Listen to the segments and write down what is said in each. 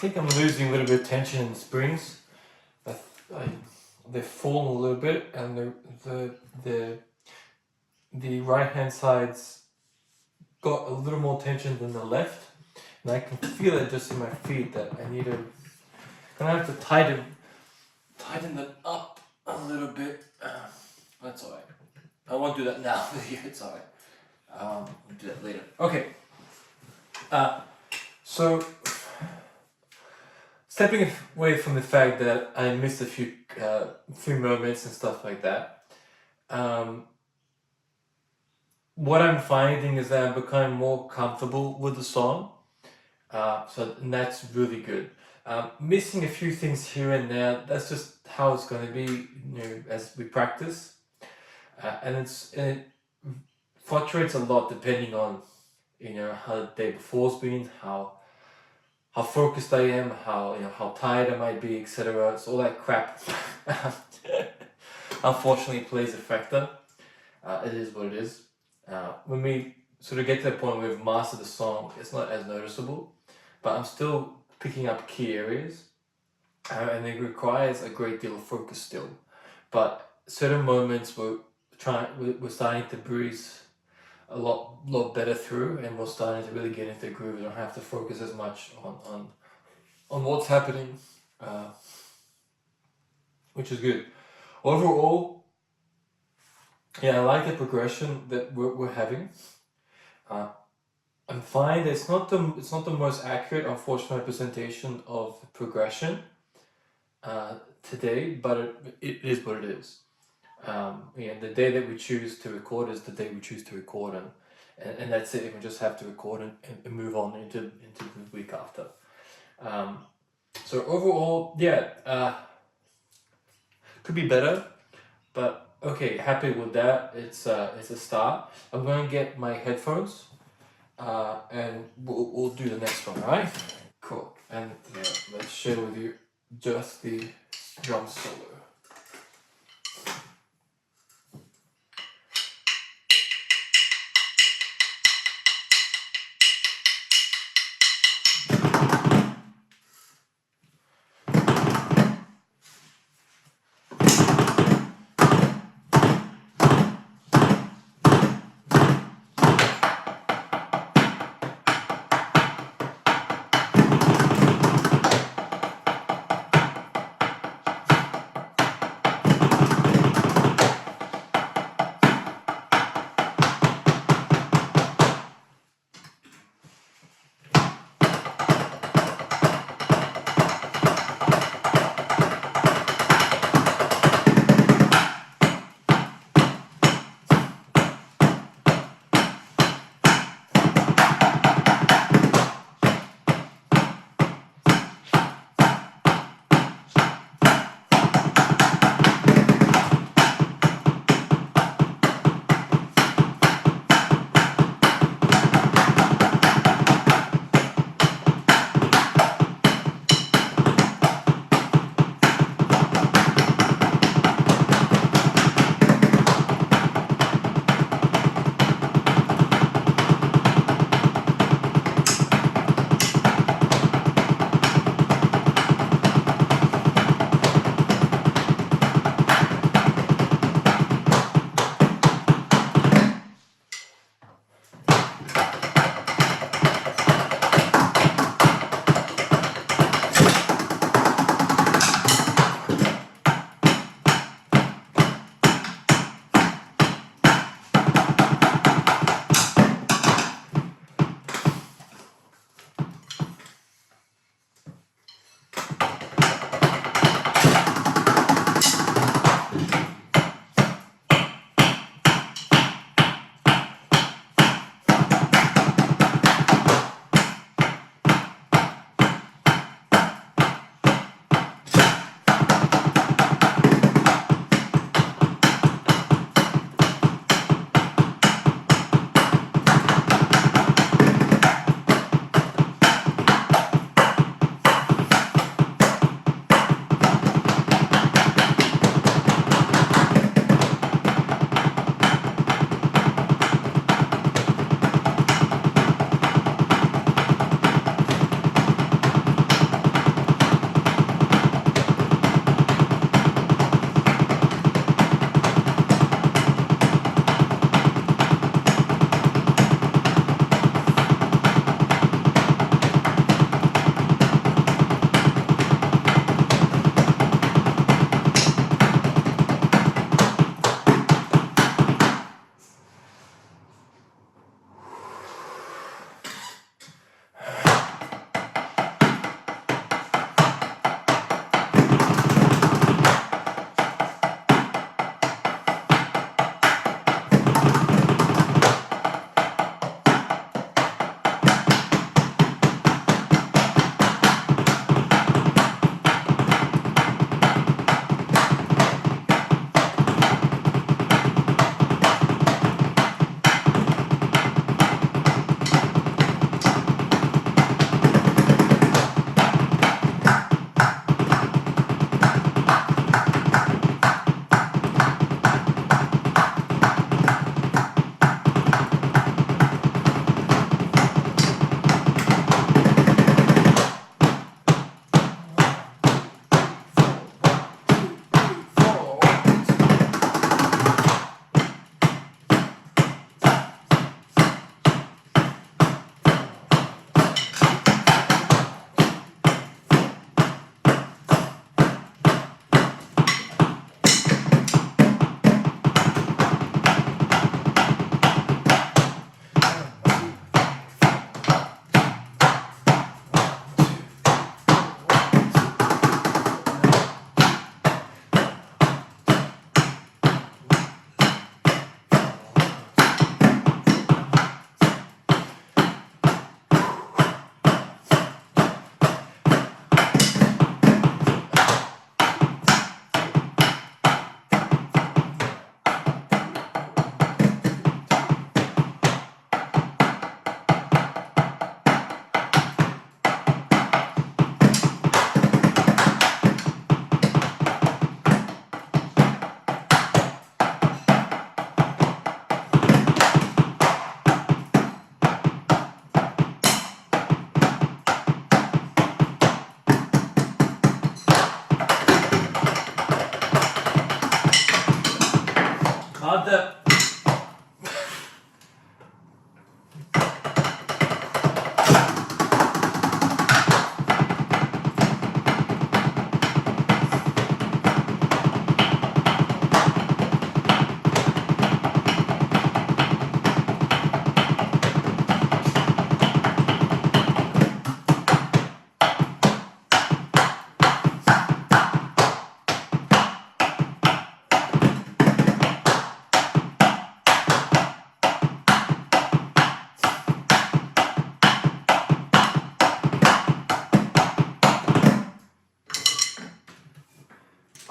think I'm losing a little bit of tension in the springs. They've fallen a little bit, and the right hand side's got a little more tension than the left, and I can feel it just in my feet that I need to. Gonna have to tighten them up a little bit. That's alright. I won't do that now. It's alright. I'll do that later. Okay. So stepping away from the fact that I missed a few moments and stuff like that, what I'm finding is that I'm becoming more comfortable with the song. And that's really good. Missing a few things here and there, that's just how it's going to be, as we practice. And it fluctuates a lot depending on, how the day before's been, how focused I am, how tired I might be, etc. So all that crap, unfortunately, plays a factor. It is what it is. When we sort of get to the point where we've mastered the song, it's not as noticeable, but I'm still picking up key areas, and it requires a great deal of focus still. But certain moments we're starting to breeze a lot better through, and we're starting to really get into the groove. We don't have to focus as much on what's happening, which is good. Overall, yeah, I like the progression that we're having. I'm fine. It's not the most accurate, unfortunate representation of progression today, but it is what it is. The day that we choose to record is the day we choose to record, and that's it. We just have to record and move on into the week after. So overall, yeah, could be better, but okay, happy with that. It's a start. I'm going to get my headphones. And we'll do the next one, alright? Cool. And yeah, let's share with you just the drum solo.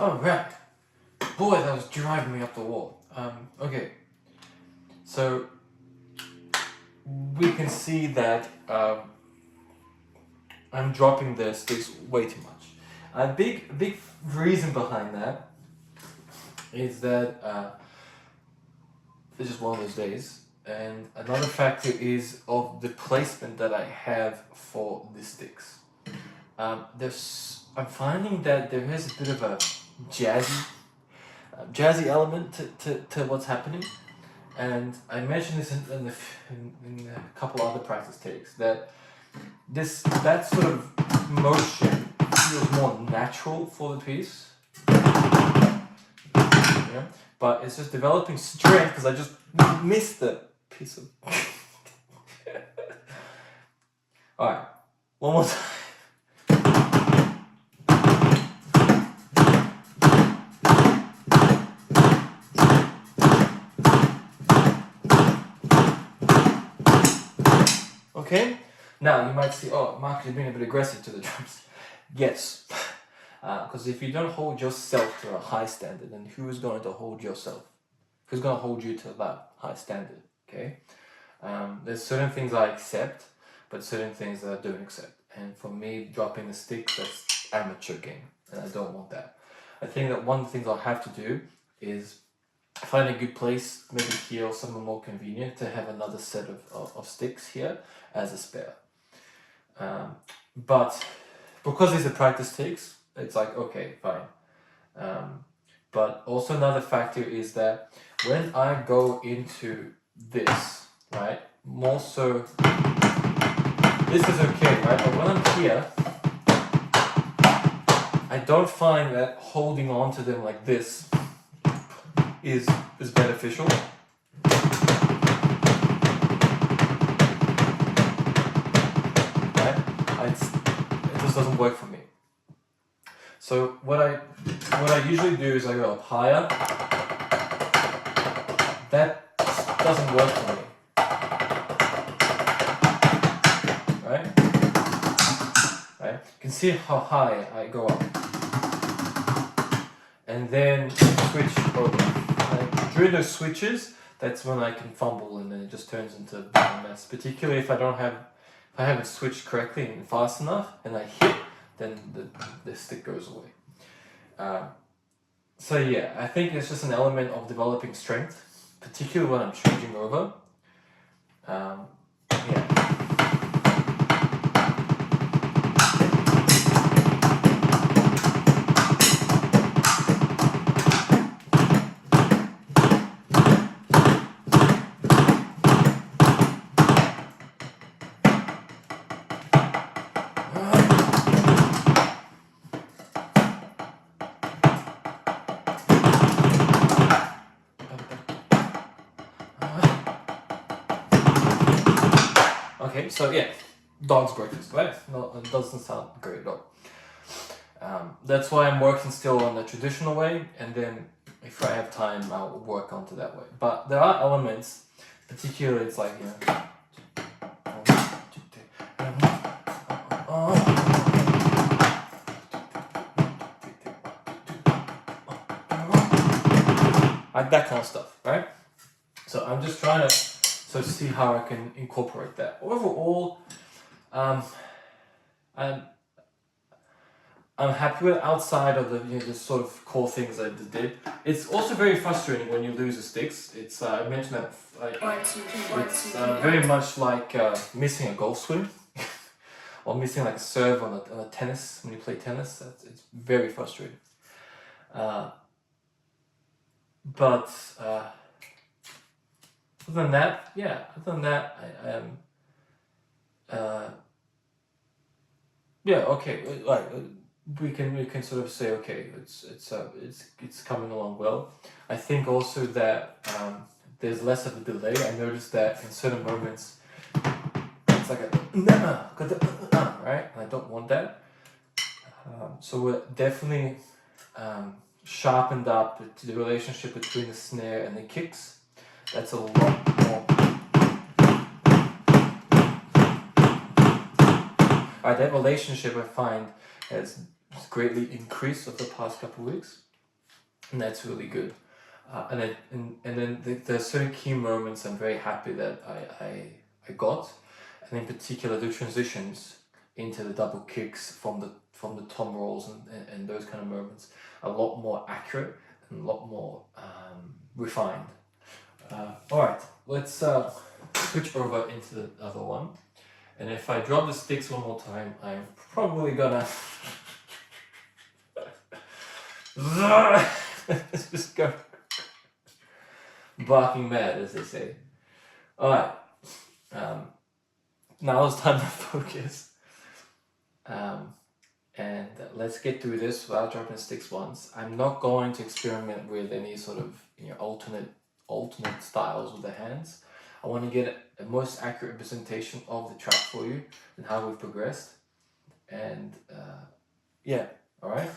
Oh, right. Boy, that was driving me up the wall. Okay. So we can see that I'm dropping the sticks way too much. A big reason behind that is that it's just one of those days. And another factor is of the placement that I have for the sticks. I'm finding that there is a bit of a jazzy element to what's happening. And I mentioned this in a couple other practice takes, that that sort of motion feels more natural for the piece. Yeah? But it's just developing strength because I just missed the piece of. Alright, one more time. Okay, now you might see, oh, Mark is being a bit aggressive to the drums. Yes, because if you don't hold yourself to a high standard, then who is going to hold yourself? Who's going to hold you to that high standard? Okay, there's certain things I accept, but certain things that I don't accept. And for me, dropping the sticks, that's amateur game, and I don't want that. I think that one of the things I'll have to do is find a good place, maybe here or somewhere more convenient, to have another set of sticks here as a spare. But because these are practice takes, it's like, okay, fine. But also another factor is that when I go into this, right, more so, this is okay, right, but when I'm here, I don't find that holding on to them like this is beneficial. Right? It just doesn't work for me. So what I usually do is I go up higher. That doesn't work for me. Right? You can see how high I go up. And then switch over. During those switches, that's when I can fumble and then it just turns into a mess. Particularly if I haven't switched correctly and fast enough and I hit, then the stick goes away. So yeah, I think it's just an element of developing strength, particularly when I'm changing over. Yeah. Okay, so yeah, dog's breakfast, right? No, it doesn't sound great at all. That's why I'm working still on the traditional way, and then if I have time, I'll work onto that way. But there are elements, particularly it's like, you know, like that kind of stuff, right? So I'm just trying to see how I can incorporate that. Overall, I'm happy with outside of the sort of core things I did. It's also very frustrating when you lose the sticks. It's I mentioned that it's very much like missing a golf swing or missing like a serve on a tennis when you play tennis. It's very frustrating. But other than that, yeah, okay, like we can sort of say, okay, it's coming along well. I think also that there's less of a delay. I noticed that in certain moments it's like a right, and I don't want that. So we're definitely sharpened up the relationship between the snare and the kicks. That's a lot more. Alright, that relationship I find has greatly increased over the past couple of weeks. and that's really good. And then there's certain key moments I'm very happy that I got, and in particular the transitions into the double kicks from the tom rolls and those kind of moments are a lot more accurate and a lot more refined. Alright, let's switch over into the other one. And if I drop the sticks one more time, I'm probably gonna just go barking mad, as they say. Alright, now it's time to focus. And let's get through this without dropping sticks once. I'm not going to experiment with any sort of alternate styles with the hands. I want to get a most accurate representation of the track for you and how we've progressed. And yeah, alright?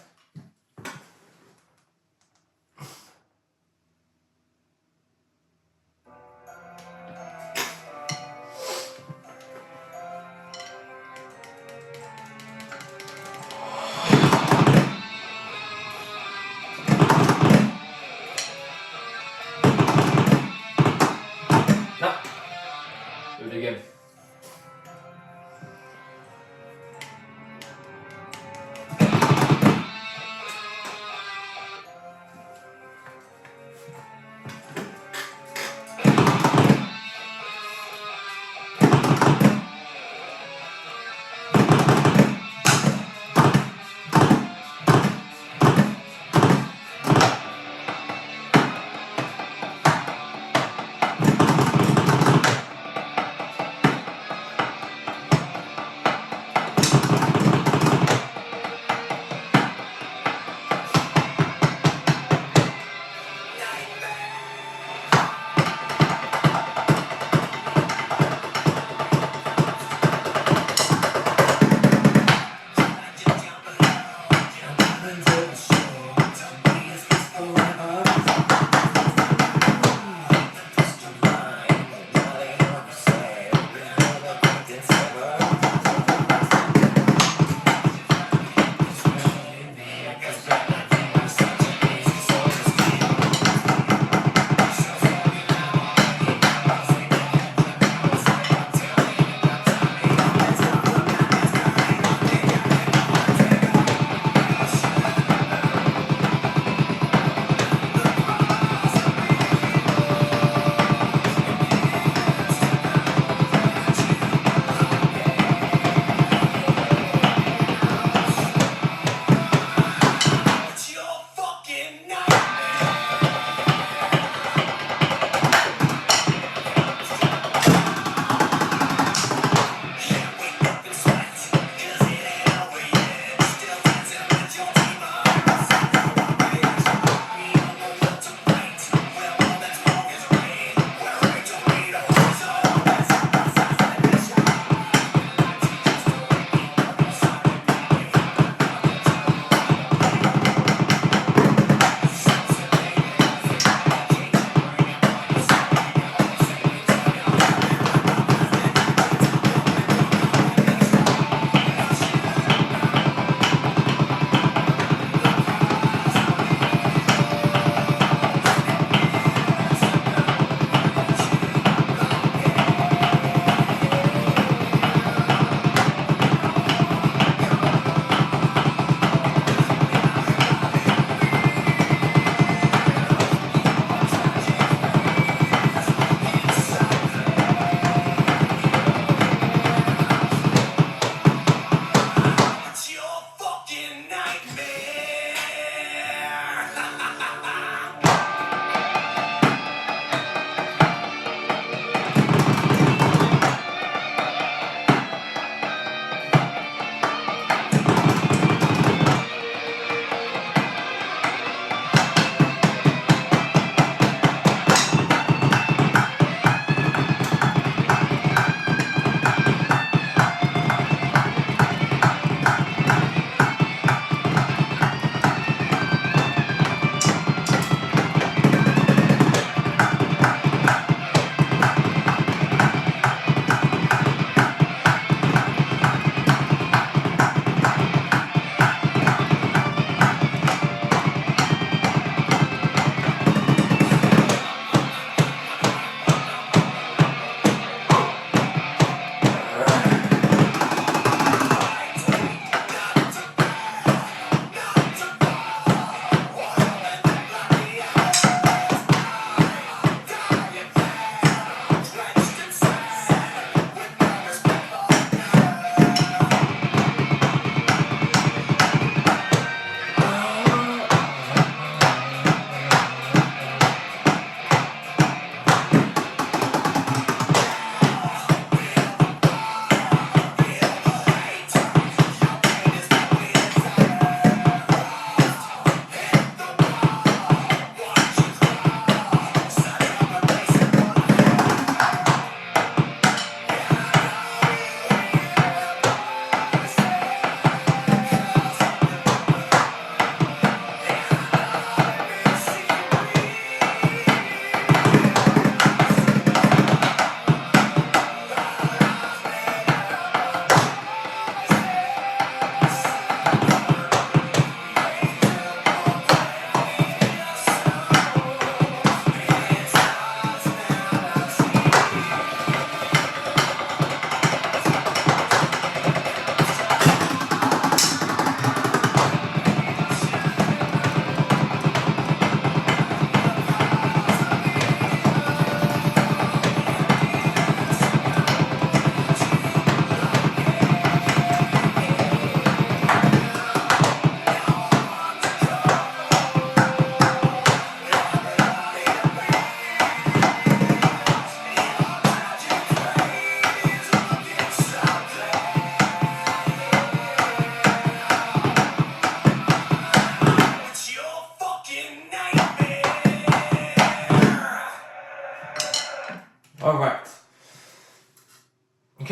Do it again.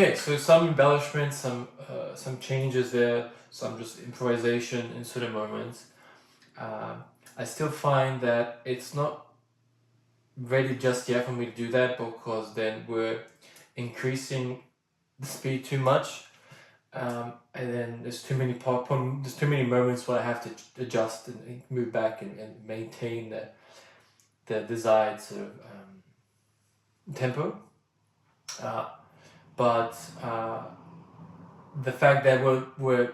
Okay, so some embellishments, some changes there, some just improvisation in certain moments. I still find that it's not ready just yet for me to do that, because then we're increasing the speed too much, and then there's too many there's too many moments where I have to adjust and move back and maintain the desired sort of tempo. But the fact that we're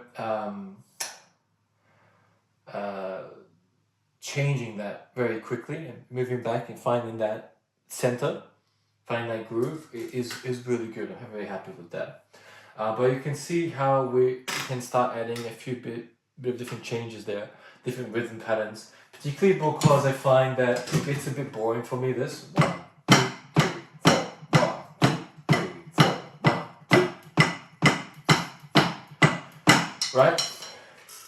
changing that very quickly and moving back and finding that center, finding that groove is really good. I'm very happy with that. But you can see how we can start adding a few bit of different changes there, different rhythm patterns, particularly because I find that it gets a bit boring for me, this 1, 2, 3, 4, 1, 2, 3, 4, 1. Right?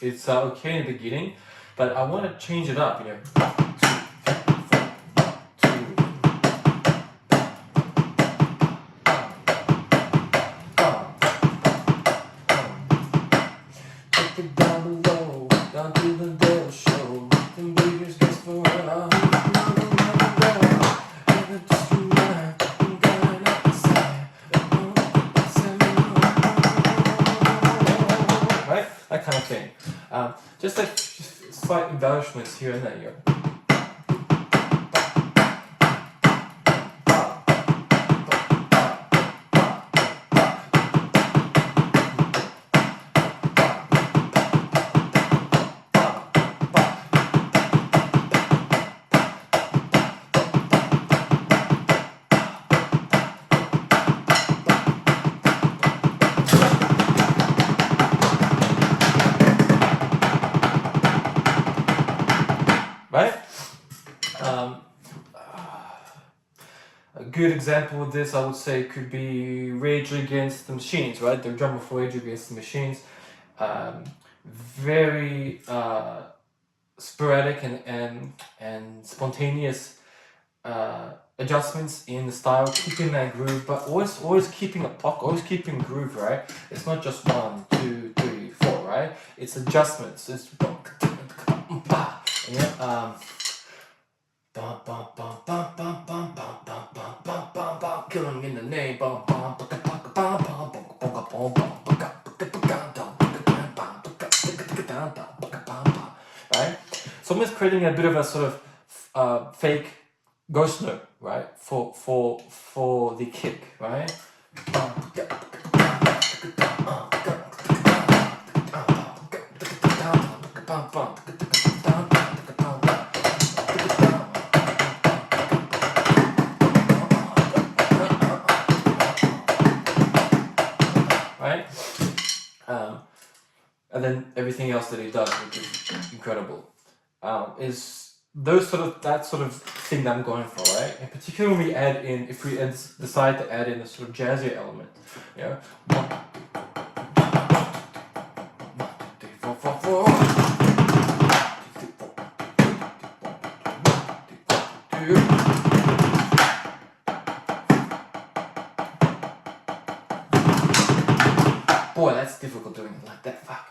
It's okay in the beginning, but I want to change it up, you know. That kind of thing. Just like slight embellishments here and there. Here. Right? A good example of this, I would say, could be Rage Against the Machines, right? The drummer for Rage Against the Machines. Very sporadic and spontaneous adjustments in the style, keeping that groove, but always keeping a pocket, always keeping groove, right? It's not just 1, 2, 3, 4, right? It's adjustments. It's killing in the name. Right? So I'm just creating a bit of a sort of fake ghost note, right? For the kick, right? Right? And then everything else that he does, which is incredible, is that sort of thing that I'm going for, right? And particularly when we add in, if we decide to add in a sort of jazzy element, you know, 1, 2, 3, 4, 4. Boy, that's difficult doing it like that. Fuck.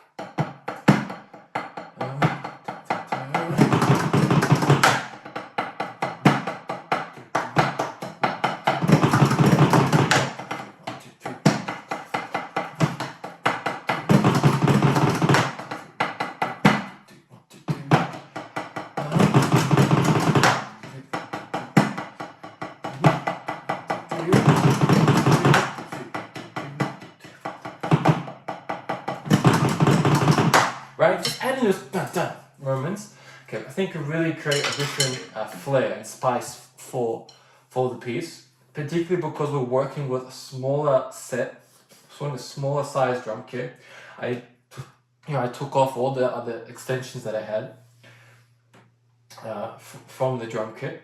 Right? Just adding those moments, okay, I think could really create a different flair and spice for the piece, particularly because we're working with a smaller set, so in a smaller size drum kit. I took off all the other extensions that I had from the drum kit,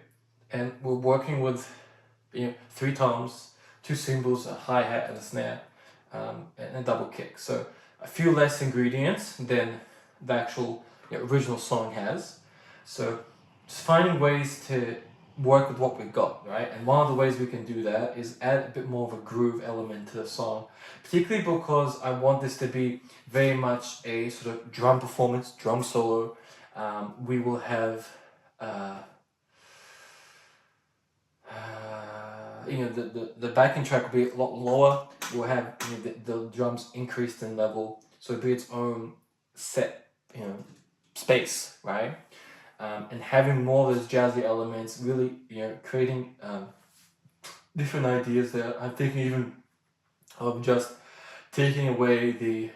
and we're working with 3 toms, 2 cymbals, a hi-hat and a snare, and a double kick. So a few less ingredients than the actual original song has. So just finding ways to work with what we've got, right? And one of the ways we can do that is add a bit more of a groove element to the song, particularly because I want this to be very much a sort of drum performance, drum solo. We will have, the backing track will be a lot lower. We'll have the drums increased in level, so it'll be its own set, space, right? And having more of those jazzy elements, really, creating different ideas there. I'm thinking even of just taking away the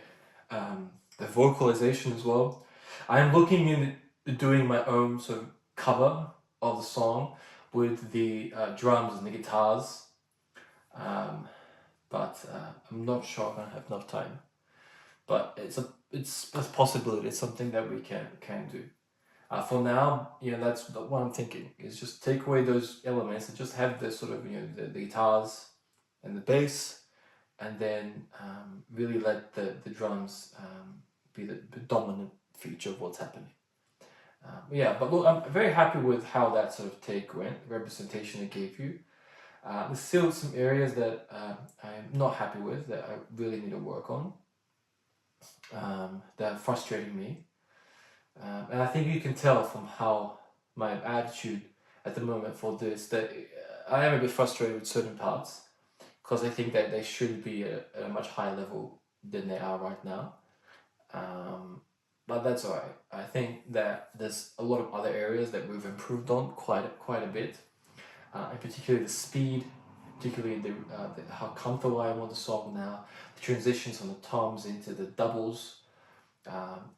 vocalization as well. I'm looking into doing my own sort of cover of the song with the drums and the guitars, but I'm not sure I'm gonna have enough time. But it's a possibility. It's something that we can do. For now, that's what I'm thinking, is just take away those elements and just have this sort of, the guitars and the bass, and then really let the drums be the dominant feature of what's happening. But look, I'm very happy with how that sort of take went, representation it gave you. There's still some areas that I'm not happy with, that I really need to work on, that are frustrating me. And I think you can tell from how my attitude at the moment for this, that I am a bit frustrated with certain parts, because I think that they should be at a much higher level than they are right now. But that's alright. I think that there's a lot of other areas that we've improved on quite a bit, and particularly the speed, particularly the how comfortable I am with the song now, the transitions from the toms into the doubles,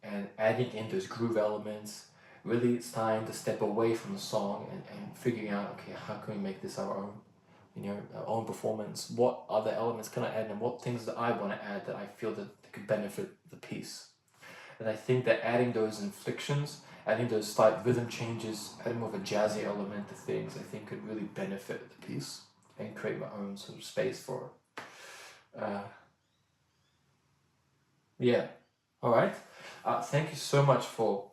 and adding in those groove elements. Really, it's time to step away from the song and figuring out, okay, how can we make this our own, our own performance? What other elements can I add, and what things that I want to add that I feel that could benefit the piece? And I think that adding those inflections, adding those slight rhythm changes, adding more of a jazzy element to things, I think could really benefit the piece and create my own sort of space for it. All right. Thank you so much for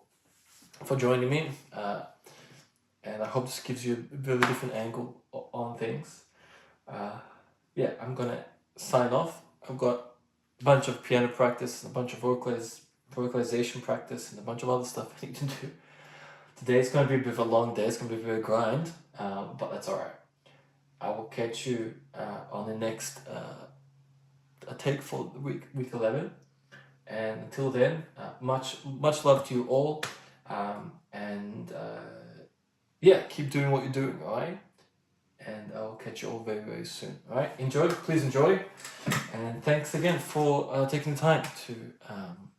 joining me, and I hope this gives you a bit of a different angle on things. I'm gonna sign off. I've got a bunch of piano practice, a bunch of vocalization practice, and a bunch of other stuff I need to do. Today's gonna be a bit of a long day. It's gonna be a bit of a grind, but that's all right. I will catch you on the next take for week 11. And until then, much love to you all, and keep doing what you're doing, all right? And I'll catch you all very, very soon, all right? Please enjoy, and thanks again for taking the time to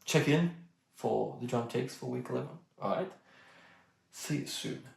check in for the drum takes for week 11, all right? See you soon.